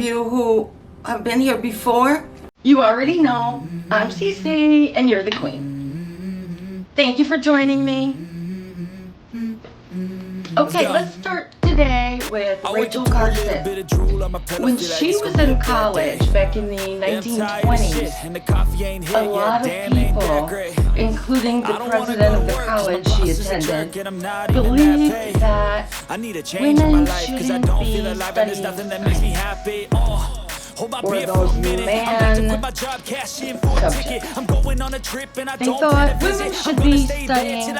You who have been here before, you already know I'm CC and you're the queen. Thank you for joining me. Okay, let's start today with Rachel Carson. When she was in college back in the 1920s, a lot of people, including the president of the college she attended, believed that women shouldn't be studying science or those man subjects. They thought women should be studying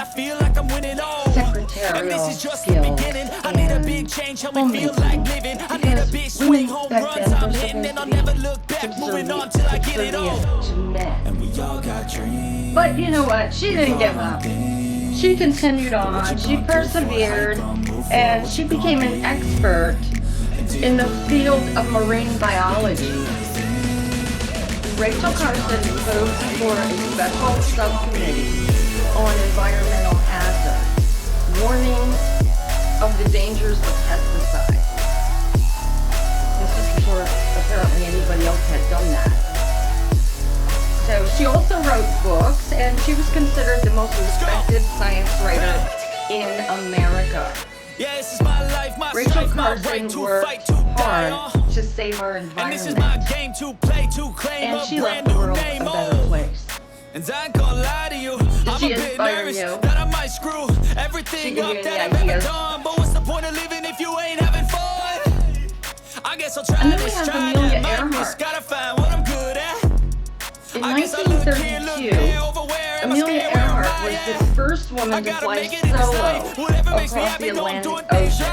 secretarial skills and homemaking, because women back then were supposed to be subservient to men. But you know what? She didn't give up. She continued on, she persevered, and she became an expert in the field of marine biology. Rachel Carson voted for a special subcommittee on environmental hazards, warning of the dangers of pesticides. This was before apparently anybody else had done that. So she also wrote books, and she was considered the most respected science writer in America. Rachel Carson worked hard to save our environment, and she left the world a better place. Did she inspire you? She gave you any ideas? And then we have Amelia Earhart. In 1932, Amelia Earhart was the first woman to fly solo across the Atlantic Ocean.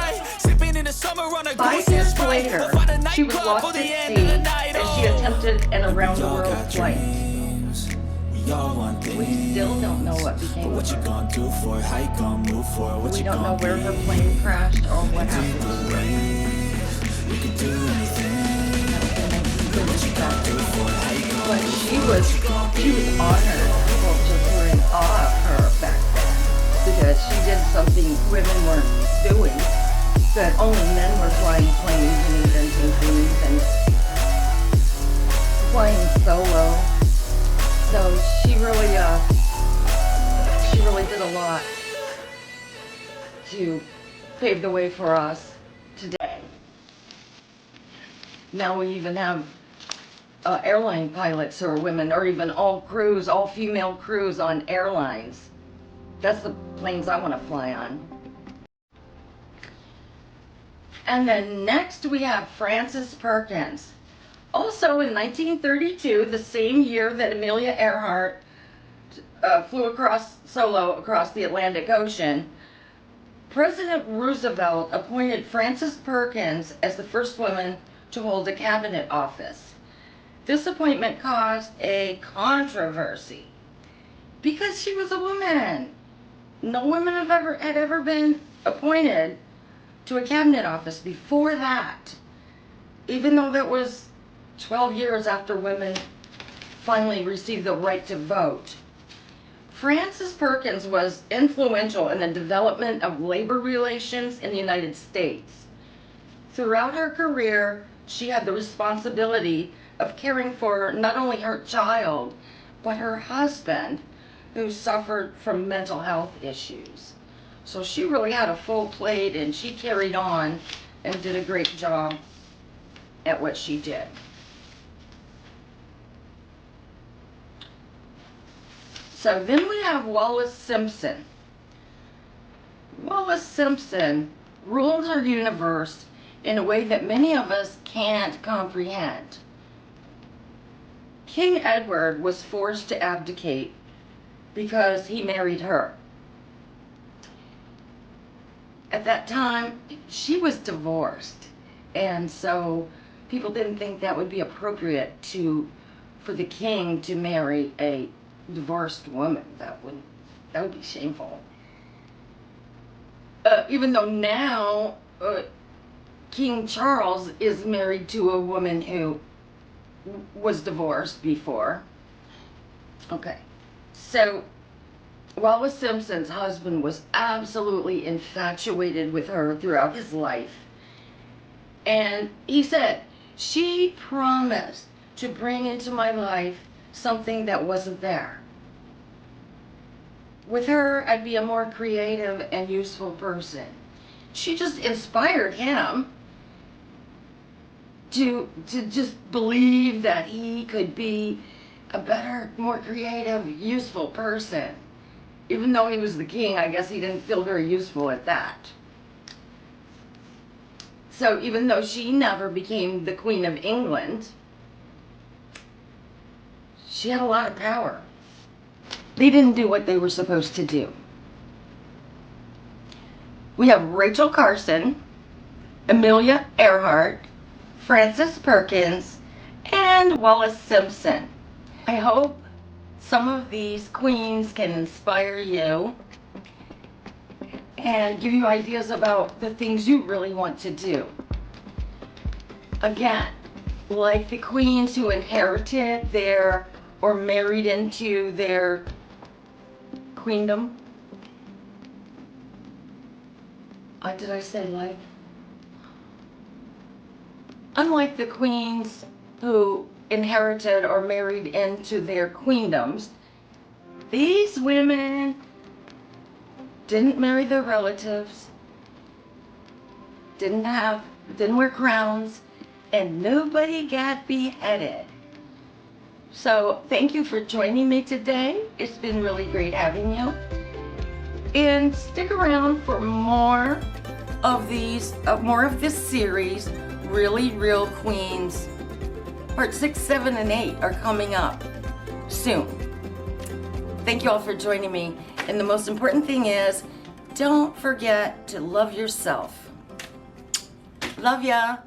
5 years later, she was lost at sea as she attempted an around-the-world flight. We still don't know what became of her. We don't know where her plane crashed or what happened to her. But she was honored. People just were in awe of her back then, because she did something women weren't doing, that only men were flying planes and inventing things and flying solo. So she really did a lot to pave the way for us today. Now we even have airline pilots who are women, or even all female crews on airlines. That's the planes I want to fly on. And then next we have Frances Perkins. Also in 1932, the same year that Amelia Earhart flew solo across the Atlantic Ocean, President Roosevelt appointed Frances Perkins as the first woman to hold a cabinet office. This appointment caused a controversy because she was a woman. No women had ever been appointed to a cabinet office before that, even though that was 12 years after women finally received the right to vote. Frances Perkins was influential in the development of labor relations in the United States. Throughout her career, she had the responsibility of caring for not only her child, but her husband, who suffered from mental health issues. So she really had a full plate, and she carried on and did a great job at what she did. So then we have Wallis Simpson. Wallis Simpson ruled her universe in a way that many of us can't comprehend. King Edward was forced to abdicate because he married her. At that time, she was divorced, and so people didn't think that would be appropriate for the king to marry a divorced woman. That would be shameful. Even though now King Charles is married to a woman who was divorced before. Okay, so Wallis Simpson's husband was absolutely infatuated with her throughout his life. And he said She promised to bring into my life something that wasn't there. With her, I'd be a more creative and useful person. She just inspired him to just believe that he could be a better, more creative, useful person. Even though he was the king, I guess he didn't feel very useful at that. So even though she never became the Queen of England, she had a lot of power. They didn't do what they were supposed to do. We have Rachel Carson, Amelia Earhart, Frances Perkins, and Wallis Simpson. I hope some of these queens can inspire you and give you ideas about the things you really want to do. Again, like the queens who inherited their or married into their queendom. Did I say like? Unlike the queens who inherited or married into their queendoms, these women didn't marry their relatives, didn't wear crowns, and nobody got beheaded. So thank you for joining me today. It's been really great having you. And stick around for more of this series, Really Real Queens. Part 6, 7, and 8 are coming up soon. Thank you all for joining me. And the most important thing is, don't forget to love yourself. Love ya.